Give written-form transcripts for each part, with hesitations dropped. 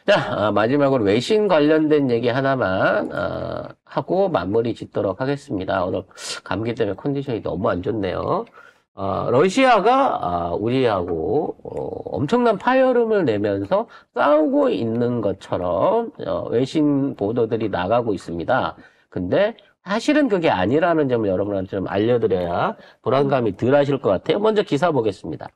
자, 마지막으로 외신 관련된 얘기 하나만 하고 마무리 짓도록 하겠습니다. 오늘 감기 때문에 컨디션이 너무 안 좋네요. 러시아가 우리하고 엄청난 파열음을 내면서 싸우고 있는 것처럼 외신 보도들이 나가고 있습니다. 근데 사실은 그게 아니라는 점을 여러분한테 좀 알려드려야 불안감이 덜 하실 것 같아요. 먼저 기사 보겠습니다.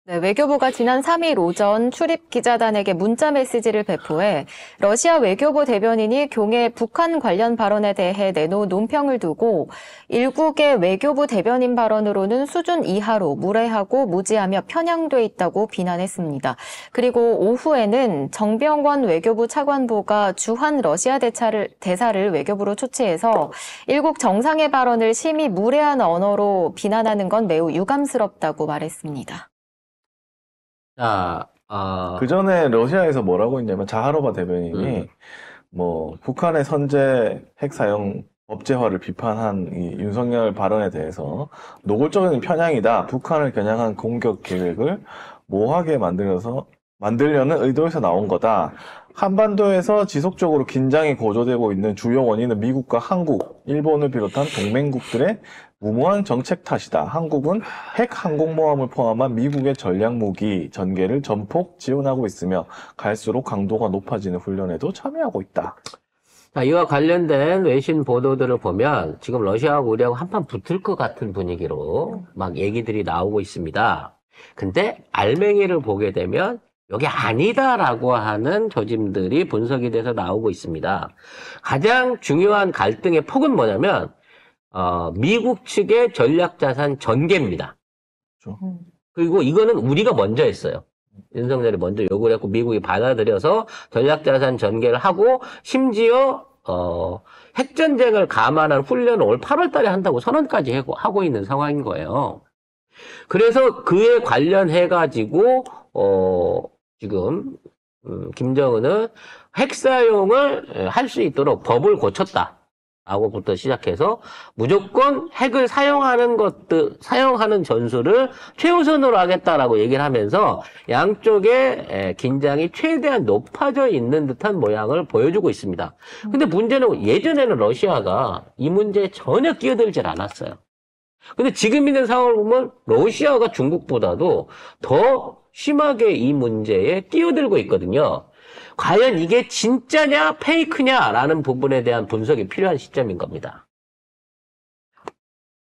네, 외교부가 지난 3일 오전 출입 기자단에게 문자 메시지를 배포해 러시아 외교부 대변인이 경해 북한 관련 발언에 대해 내놓은 논평을 두고 일국의 외교부 대변인 발언으로는 수준 이하로 무례하고 무지하며 편향돼 있다고 비난했습니다. 그리고 오후에는 정병원 외교부 차관보가 주한 러시아 대사를 외교부로 초치해서 일국 정상의 발언을 심히 무례한 언어로 비난하는 건 매우 유감스럽다고 말했습니다. 그 전에 러시아에서 뭐라고 했냐면 자하로바 대변인이 북한의 선제 핵 사용 법제화를 비판한 이 윤석열 발언에 대해서 노골적인 편향이다. 북한을 겨냥한 공격 계획을 모호하게 만들려는 의도에서 나온 거다. 한반도에서 지속적으로 긴장이 고조되고 있는 주요 원인은 미국과 한국, 일본을 비롯한 동맹국들의 무모한 정책 탓이다. 한국은 핵 항공모함을 포함한 미국의 전략무기 전개를 전폭 지원하고 있으며 갈수록 강도가 높아지는 훈련에도 참여하고 있다. 자, 이와 관련된 외신 보도들을 보면 지금 러시아하고 우리하고 한판 붙을 것 같은 분위기로 막 얘기들이 나오고 있습니다. 근데 알맹이를 보게 되면 여기 아니다라고 하는 조짐들이 분석이 돼서 나오고 있습니다. 가장 중요한 갈등의 폭은 뭐냐면 미국 측의 전략자산 전개입니다. 그렇죠. 그리고 이거는 우리가 먼저 했어요. 윤석열이 먼저 요구를 했고 미국이 받아들여서 전략자산 전개를 하고 심지어 핵전쟁을 감안한 훈련을 올 8월 달에 한다고 선언까지 하고 있는 상황인 거예요. 그래서 그에 관련해가지고 지금 김정은은 핵 사용을 할 수 있도록 법을 고쳤다. 라고부터 시작해서 무조건 핵을 사용하는 전술을 최우선으로 하겠다라고 얘기를 하면서 양쪽의 긴장이 최대한 높아져 있는 듯한 모양을 보여주고 있습니다. 근데 문제는 예전에는 러시아가 이 문제에 전혀 끼어들질 않았어요. 근데 지금 있는 상황을 보면 러시아가 중국보다도 더 심하게 이 문제에 끼어들고 있거든요. 과연 이게 진짜냐 페이크냐라는 부분에 대한 분석이 필요한 시점인 겁니다.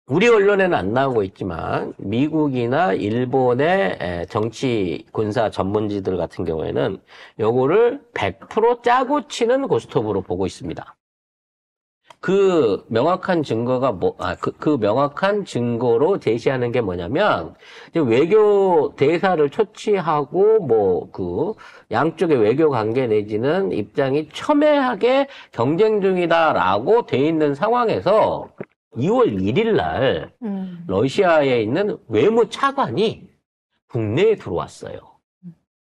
우리 언론에는 안 나오고 있지만 미국이나 일본의 정치 군사 전문지들 같은 경우에는 요거를 100% 짜고 치는 고스톱으로 보고 있습니다. 그 명확한 증거가 그 명확한 증거로 제시하는 게 뭐냐면, 외교 대사를 초치하고, 양쪽의 외교 관계 내지는 입장이 첨예하게 경쟁 중이다라고 돼 있는 상황에서 2월 1일 날, 러시아에 있는 외무 차관이 국내에 들어왔어요.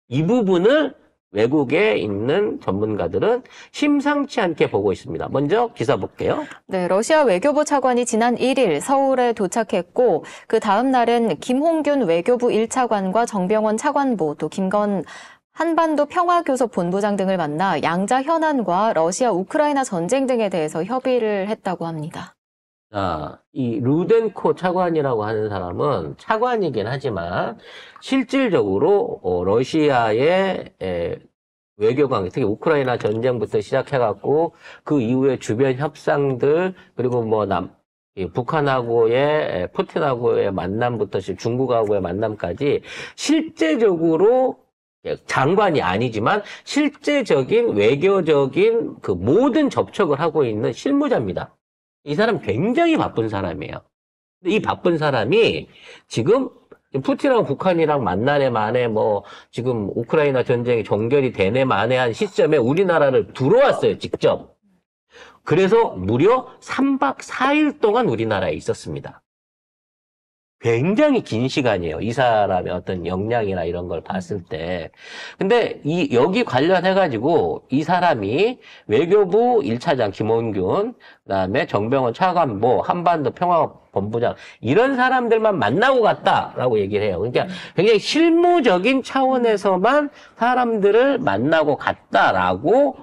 이 부분을 외국에 있는 전문가들은 심상치 않게 보고 있습니다. 먼저 기사 볼게요. 네, 러시아 외교부 차관이 지난 1일 서울에 도착했고 그 다음 날은 김홍균 외교부 1차관과 정병원 차관보 또 김건 한반도 평화교섭 본부장 등을 만나 양자 현안과 러시아 우크라이나 전쟁 등에 대해서 협의를 했다고 합니다. 이 루덴코 차관이라고 하는 사람은 차관이긴 하지만 실질적으로 러시아의 외교관계, 특히 우크라이나 전쟁부터 시작해갖고 그 이후에 주변 협상들 그리고 북한하고의 푸틴하고의 만남부터 중국하고의 만남까지 실제적으로 장관이 아니지만 실제적인 외교적인 그 모든 접촉을 하고 있는 실무자입니다. 이 사람 굉장히 바쁜 사람이에요. 근데 이 바쁜 사람이 지금 푸틴하고 북한이랑 만나네 만에 지금 우크라이나 전쟁이 종결이 되네 만에 한 시점에 우리나라를 들어왔어요, 직접. 그래서 무려 3박 4일 동안 우리나라에 있었습니다. 굉장히 긴 시간이에요. 이 사람의 어떤 역량이나 이런 걸 봤을 때. 근데 여기 관련해가지고 이 사람이 외교부 1차장 김원균, 그다음에 정병원 차관보, 한반도 평화 본부장 이런 사람들만 만나고 갔다라고 얘기를 해요. 그러니까 굉장히 실무적인 차원에서만 사람들을 만나고 갔다라고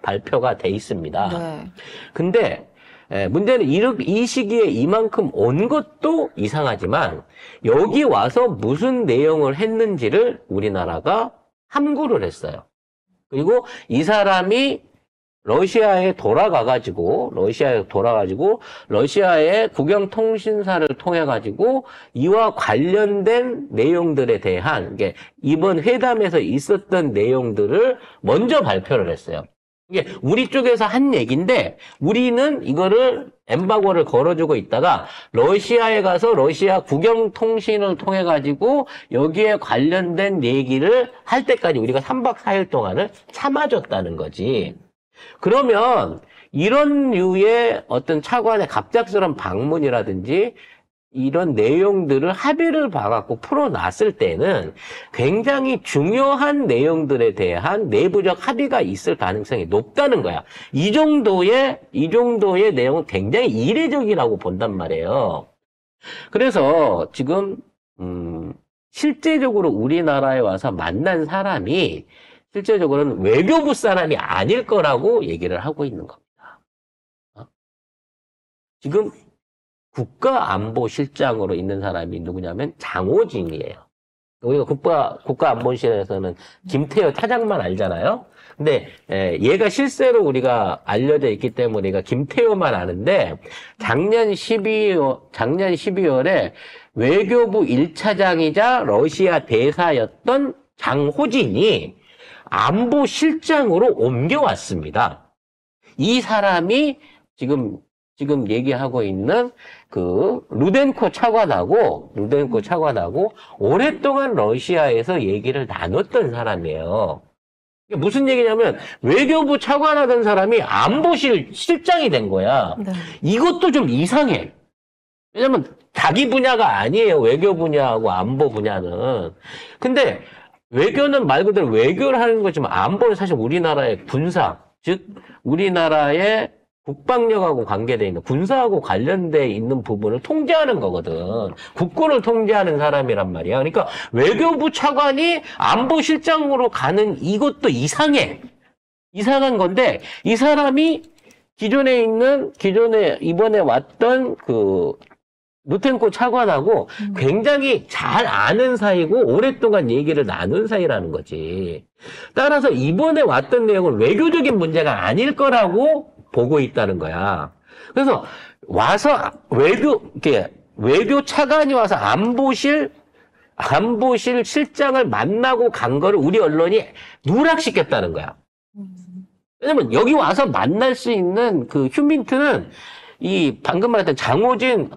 발표가 돼 있습니다. 네. 근데 문제는 이 시기에 이만큼 온 것도 이상하지만 여기 와서 무슨 내용을 했는지를 우리나라가 함구를 했어요. 그리고 이 사람이 러시아에 돌아가가지고 러시아의 국영통신사를 통해가지고 이와 관련된 내용들에 대한 이게 이번 회담에서 있었던 내용들을 먼저 발표를 했어요. 이게 우리 쪽에서 한 얘기인데 우리는 이거를 엠바고를 걸어주고 있다가 러시아에 가서 러시아 국영통신을 통해 가지고 여기에 관련된 얘기를 할 때까지 우리가 3박 4일 동안을 참아줬다는 거지. 그러면 이런 류의 어떤 차관의 갑작스러운 방문이라든지 이런 내용들을 합의를 봐갖고 풀어놨을 때는 굉장히 중요한 내용들에 대한 내부적 합의가 있을 가능성이 높다는 거야. 이 정도의 내용은 굉장히 이례적이라고 본단 말이에요. 그래서 지금, 실제적으로 우리나라에 와서 만난 사람이 실제적으로는 외교부 사람이 아닐 거라고 얘기를 하고 있는 겁니다. 지금 국가안보실장으로 있는 사람이 누구냐면 장호진이에요. 우리가 국가안보실에서는 김태호 차장만 알잖아요. 근데 얘가 실제로 우리가 알려져 있기 때문에 우리가 김태호만 아는데 작년 12월에 외교부 1차장이자 러시아 대사였던 장호진이 안보실장으로 옮겨왔습니다. 이 사람이 지금 얘기하고 있는 그 루덴코 차관하고 오랫동안 러시아에서 얘기를 나눴던 사람이에요. 이게 무슨 얘기냐면 외교부 차관하던 사람이 안보실 실장이 된 거야. 네. 이것도 좀 이상해. 왜냐면 자기 분야가 아니에요. 외교 분야하고 안보 분야는. 근데 외교는 말 그대로 외교를 하는 거지만 안보는 사실 우리나라의 군사, 즉 우리나라의 국방력하고 관계되어 있는 군사하고 관련되어 있는 부분을 통제하는 거거든. 국군을 통제하는 사람이란 말이야. 그러니까 외교부 차관이 안보실장으로 가는 이것도 이상해. 이상한 건데 이 사람이 기존에 이번에 왔던 그 루텐코 차관하고 굉장히 잘 아는 사이고 오랫동안 얘기를 나눈 사이라는 거지. 따라서 이번에 왔던 내용은 외교적인 문제가 아닐 거라고 보고 있다는 거야. 그래서 와서 외교 차관이 와서 안보실 실장을 만나고 간 거를 우리 언론이 누락시켰다는 거야. 왜냐면 여기 와서 만날 수 있는 그 휴민트는 이 방금 말했던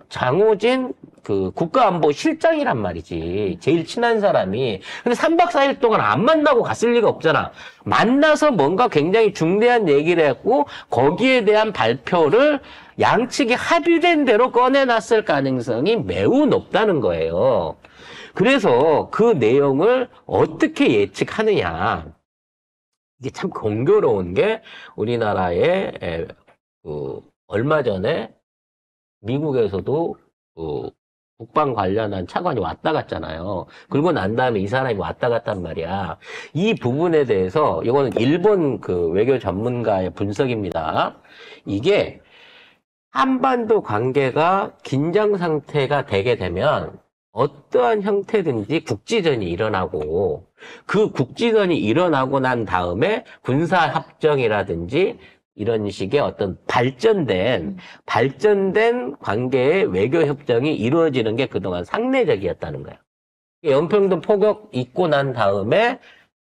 장호진 그 국가안보 실장이란 말이지. 제일 친한 사람이. 근데 3박 4일 동안 안 만나고 갔을 리가 없잖아. 만나서 뭔가 굉장히 중대한 얘기를 했고 거기에 대한 발표를 양측이 합의된 대로 꺼내놨을 가능성이 매우 높다는 거예요. 그래서 그 내용을 어떻게 예측하느냐. 이게 참 공교로운 게 우리나라의 얼마 전에 미국에서도 국방 관련한 차관이 왔다 갔잖아요. 그러고 난 다음에 이 사람이 왔다 갔단 말이야. 이 부분에 대해서 이거는 일본 그 외교 전문가의 분석입니다. 이게 한반도 관계가 긴장 상태가 되게 되면 어떠한 형태든지 국지전이 일어나고 그 국지전이 일어나고 난 다음에 군사합정이라든지 이런 식의 어떤 발전된 관계의 외교 협정이 이루어지는 게 그동안 상례적이었다는 거예요. 연평도 포격 있고 난 다음에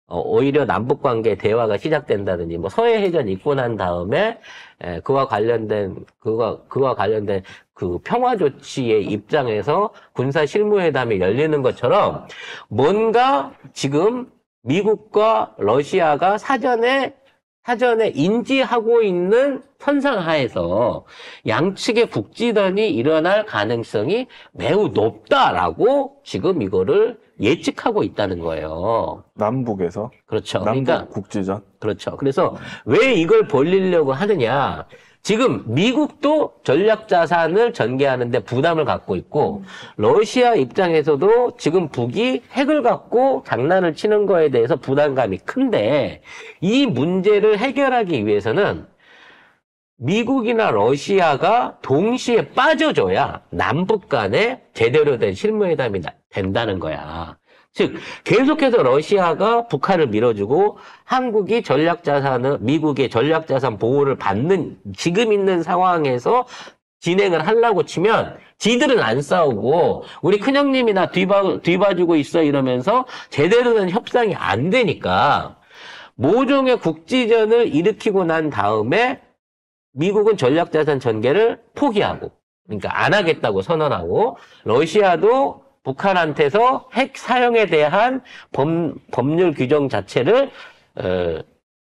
오히려 남북 관계 대화가 시작된다든지 뭐 서해 해전 있고 난 다음에 그와 관련된 그 평화 조치의 입장에서 군사 실무회담이 열리는 것처럼 뭔가 지금 미국과 러시아가 사전에 인지하고 있는 선상하에서 양측의 국지전이 일어날 가능성이 매우 높다라고 지금 이거를 예측하고 있다는 거예요. 남북에서? 그렇죠. 남북 그러니까 국지전? 그렇죠. 그래서 왜 이걸 벌리려고 하느냐? 지금 미국도 전략 자산을 전개하는데 부담을 갖고 있고 러시아 입장에서도 지금 북이 핵을 갖고 장난을 치는 거에 대해서 부담감이 큰데 이 문제를 해결하기 위해서는 미국이나 러시아가 동시에 빠져줘야 남북 간에 제대로 된 실무회담이 된다는 거야. 즉 계속해서 러시아가 북한을 밀어주고 한국이 전략자산을 미국의 전략자산 보호를 받는 지금 있는 상황에서 진행을 하려고 치면 지들은 안 싸우고 우리 큰형님이나 뒤봐주고 있어 이러면서 제대로 된 협상이 안 되니까 모종의 국지전을 일으키고 난 다음에 미국은 전략자산 전개를 포기하고 그러니까 안 하겠다고 선언하고 러시아도 북한한테서 핵 사용에 대한 법률 규정 자체를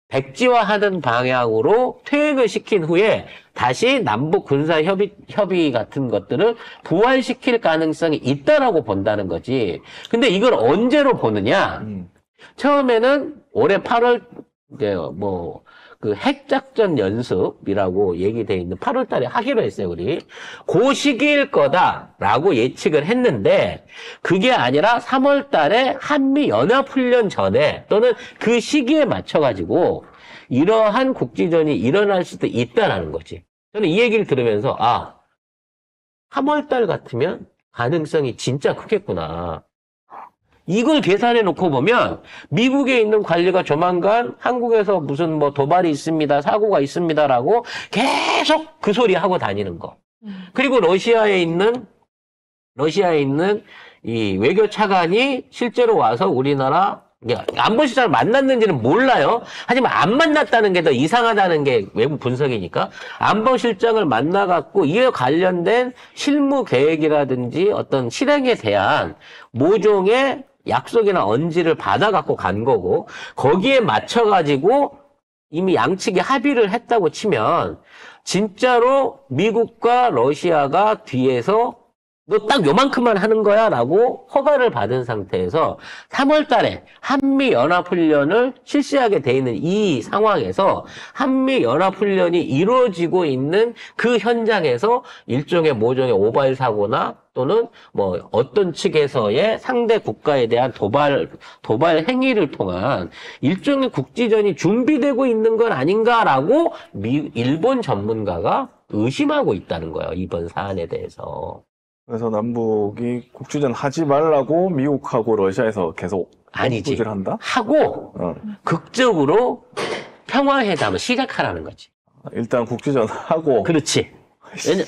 백지화하는 방향으로 퇴행을 시킨 후에 다시 남북 군사 협의 같은 것들을 부활시킬 가능성이 있다라고 본다는 거지. 근데 이걸 언제로 보느냐? 처음에는 올해 8월 이제 그 핵작전 연습이라고 얘기돼 있는 8월 달에 하기로 했어요, 우리. 그 시기일 거다라고 예측을 했는데, 그게 아니라 3월 달에 한미 연합훈련 전에 또는 그 시기에 맞춰가지고 이러한 국지전이 일어날 수도 있다라는 거지. 저는 이 얘기를 들으면서, 3월 달 같으면 가능성이 진짜 크겠구나. 이걸 계산해 놓고 보면 미국에 있는 관리가 조만간 한국에서 무슨 도발이 있습니다, 사고가 있습니다라고 계속 그 소리 하고 다니는 거. 그리고 러시아에 있는 이 외교 차관이 실제로 와서 우리나라 안보실장을 만났는지는 몰라요. 하지만 안 만났다는 게 더 이상하다는 게 외부 분석이니까 안보실장을 만나갖고 이에 관련된 실무 계획이라든지 어떤 실행에 대한 모종의 약속이나 언지를 받아갖고 간 거고 거기에 맞춰가지고 이미 양측이 합의를 했다고 치면 진짜로 미국과 러시아가 뒤에서 너 딱 요만큼만 하는 거야 라고 허가를 받은 상태에서 3월 달에 한미연합훈련을 실시하게 돼 있는 이 상황에서 한미연합훈련이 이루어지고 있는 그 현장에서 일종의 모종의 오발 사고나 또는 어떤 측에서의 상대 국가에 대한 도발 행위를 통한 일종의 국지전이 준비되고 있는 건 아닌가라고 일본 전문가가 의심하고 있다는 거예요. 이번 사안에 대해서. 그래서 남북이 국지전 하지 말라고 미국하고 러시아에서 계속 아니지. 한다? 하고 극적으로 평화회담을 시작하라는 거지. 일단 국지전 하고. 그렇지.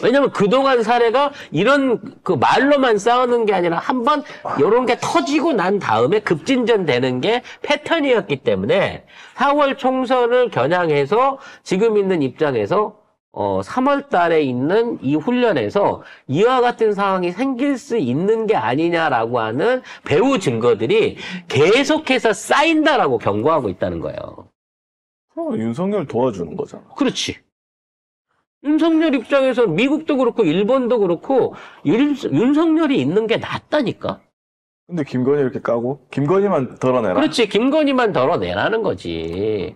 왜냐면 그동안 사례가 이런 그 말로만 싸우는 게 아니라 한번 이런 게 터지고 난 다음에 급진전 되는 게 패턴이었기 때문에 4월 총선을 겨냥해서 지금 있는 입장에서 3월 달에 있는 이 훈련에서 이와 같은 상황이 생길 수 있는 게 아니냐라고 하는 배후 증거들이 계속해서 쌓인다라고 경고하고 있다는 거예요. 윤석열 도와주는 거잖아. 그렇지. 윤석열 입장에서 미국도 그렇고 일본도 그렇고 윤석열이 있는 게 낫다니까. 근데 김건희 이렇게 까고 김건희만 덜어내라. 그렇지. 김건희만 덜어내라는 거지.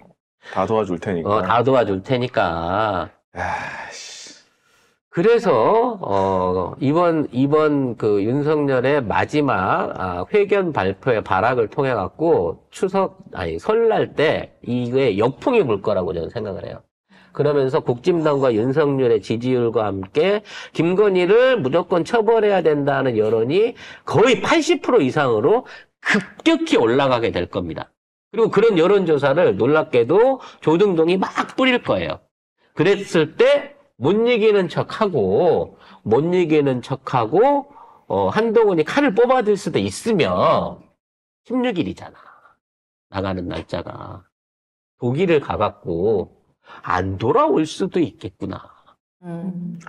다 도와줄 테니까. 다 도와줄 테니까. 아이씨. 그래서 이번 그 윤석열의 마지막 회견 발표의 발악을 통해 갖고 설날 때 이게 역풍이 불 거라고 저는 생각을 해요. 그러면서 국진당과 윤석열의 지지율과 함께 김건희를 무조건 처벌해야 된다는 여론이 거의 80% 이상으로 급격히 올라가게 될 겁니다. 그리고 그런 여론조사를 놀랍게도 조등동이 막 뿌릴 거예요. 그랬을 때 못 이기는 척하고 한동훈이 칼을 뽑아들 수도 있으며 16일이잖아. 나가는 날짜가. 독일을 가갖고 안 돌아올 수도 있겠구나.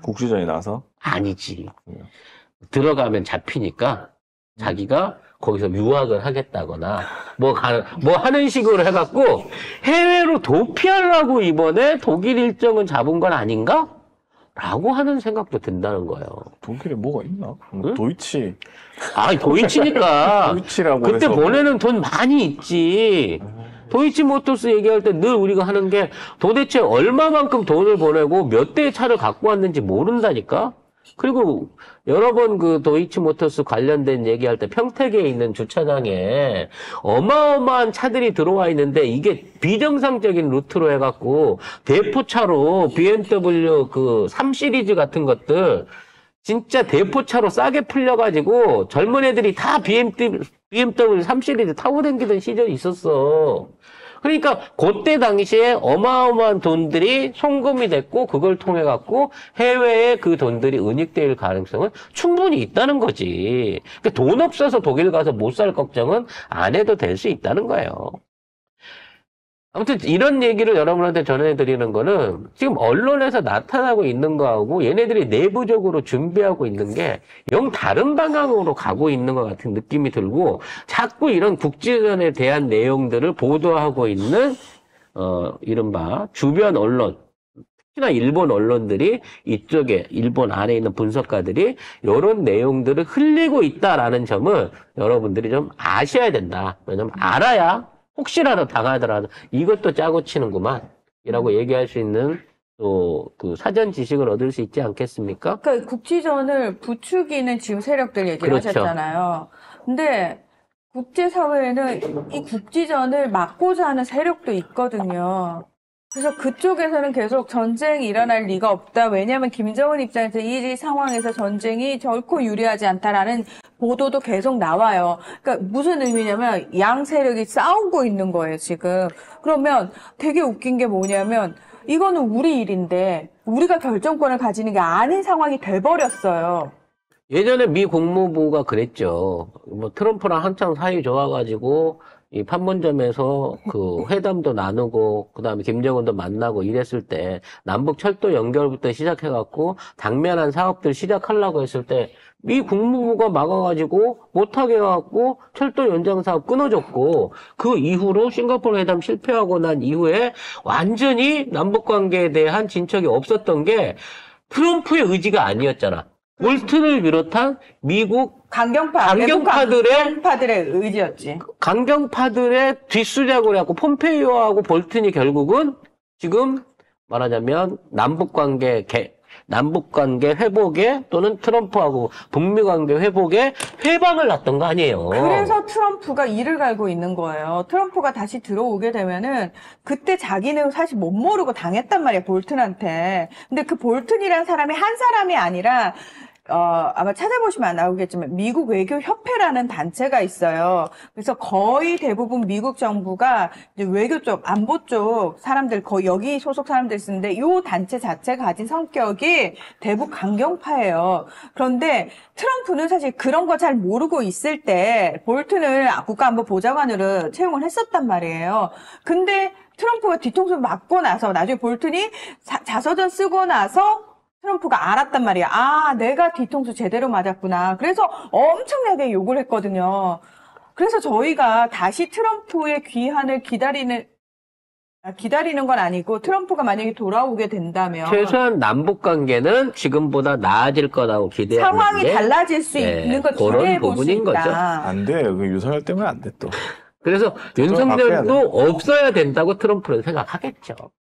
국지전이 나서? 아니지. 들어가면 잡히니까 자기가 거기서 유학을 하겠다거나 뭐 하는 식으로 해갖고 해외로 도피하려고 이번에 독일 일정은 잡은 건 아닌가? 라고 하는 생각도 든다는 거예요. 독일에 뭐가 있나? 응? 도이치. 도이치니까. 도이치라고 그때 해서 보내는 돈 많이 있지. 도이치모터스 얘기할 때 늘 우리가 하는 게 도대체 얼마만큼 돈을 보내고 몇 대의 차를 갖고 왔는지 모른다니까? 그리고 여러 번 그 도이치모터스 관련된 얘기할 때 평택에 있는 주차장에 어마어마한 차들이 들어와 있는데 이게 비정상적인 루트로 해갖고 대포차로 BMW 그 3 시리즈 같은 것들 진짜 대포차로 싸게 풀려가지고 젊은 애들이 다 BMW 3 시리즈 타고 다니던 시절이 있었어. 그러니까 그때 당시에 어마어마한 돈들이 송금이 됐고 그걸 통해 갖고 해외에 그 돈들이 은닉될 가능성은 충분히 있다는 거지. 그러니까 돈 없어서 독일 가서 못 살 걱정은 안 해도 될 수 있다는 거예요. 아무튼 이런 얘기를 여러분한테 전해드리는 거는 지금 언론에서 나타나고 있는 거하고 얘네들이 내부적으로 준비하고 있는 게 영 다른 방향으로 가고 있는 것 같은 느낌이 들고 자꾸 이런 국제전에 대한 내용들을 보도하고 있는 이른바 주변 언론 특히나 일본 언론들이 이쪽에 일본 안에 있는 분석가들이 이런 내용들을 흘리고 있다라는 점을 여러분들이 좀 아셔야 된다. 왜냐면 알아야 혹시라도 당하더라도 이것도 짜고 치는구만 이라고 얘기할 수 있는 또 그 사전 지식을 얻을 수 있지 않겠습니까? 그러니까 국지전을 부추기는 지금 세력들 얘기를 그렇죠. 하셨잖아요. 근데 국제사회에는 이 국지전을 막고자 하는 세력도 있거든요. 그래서 그쪽에서는 계속 전쟁이 일어날 리가 없다. 왜냐하면 김정은 입장에서 이 상황에서 전쟁이 결코 유리하지 않다라는 보도도 계속 나와요. 그러니까 무슨 의미냐면 양 세력이 싸우고 있는 거예요, 지금. 그러면 되게 웃긴 게 뭐냐면 이거는 우리 일인데 우리가 결정권을 가지는 게 아닌 상황이 돼버렸어요. 예전에 미 국무부가 그랬죠. 뭐 트럼프랑 한창 사이 좋아가지고 이 판문점에서 그 회담도 나누고 그다음에 김정은도 만나고 이랬을 때 남북 철도 연결부터 시작해갖고 당면한 사업들 시작하려고 했을 때 미 국무부가 막아가지고 못하게 해갖고 철도 연장 사업 끊어졌고 그 이후로 싱가포르 회담 실패하고 난 이후에 완전히 남북 관계에 대한 진척이 없었던 게 트럼프의 의지가 아니었잖아. 볼튼을 비롯한 미국 강경파들의 의지였지. 강경파들의 뒷수작을 해갖고 폼페이오하고 볼튼이 결국은 지금 말하자면 남북관계 회복에 또는 트럼프하고 북미관계 회복에 회방을 놨던 거 아니에요. 그래서 트럼프가 이를 갈고 있는 거예요. 트럼프가 다시 들어오게 되면은 그때 자기는 사실 못 모르고 당했단 말이야, 볼튼한테. 근데 그 볼튼이라는 사람이 한 사람이 아니라 아마 찾아보시면 나오겠지만 미국 외교협회라는 단체가 있어요. 그래서 거의 대부분 미국 정부가 이제 외교 쪽, 안보 쪽 사람들 거의 여기 소속 사람들 쓰는데 이 단체 자체가 가진 성격이 대북 강경파예요. 그런데 트럼프는 사실 그런 거 잘 모르고 있을 때 볼튼을 국가안보보좌관으로 채용을 했었단 말이에요. 근데 트럼프가 뒤통수 맞고 나서 나중에 볼튼이 자서전 쓰고 나서 트럼프가 알았단 말이야. 아, 내가 뒤통수 제대로 맞았구나. 그래서 엄청나게 욕을 했거든요. 그래서 저희가 다시 트럼프의 귀환을 기다리는 건 아니고 트럼프가 만약에 돌아오게 된다면 최소한 남북 관계는 지금보다 나아질 거라고 기대하는 상황이 게 달라질 수 있는 걸 그런 기대해 볼 수 부분인 거죠. 있다. 안 돼. 그 윤석열 때문에 안 돼, 또. 그래서 바꿔야 윤석열도 돼. 없어야 된다고 트럼프는 생각하겠죠.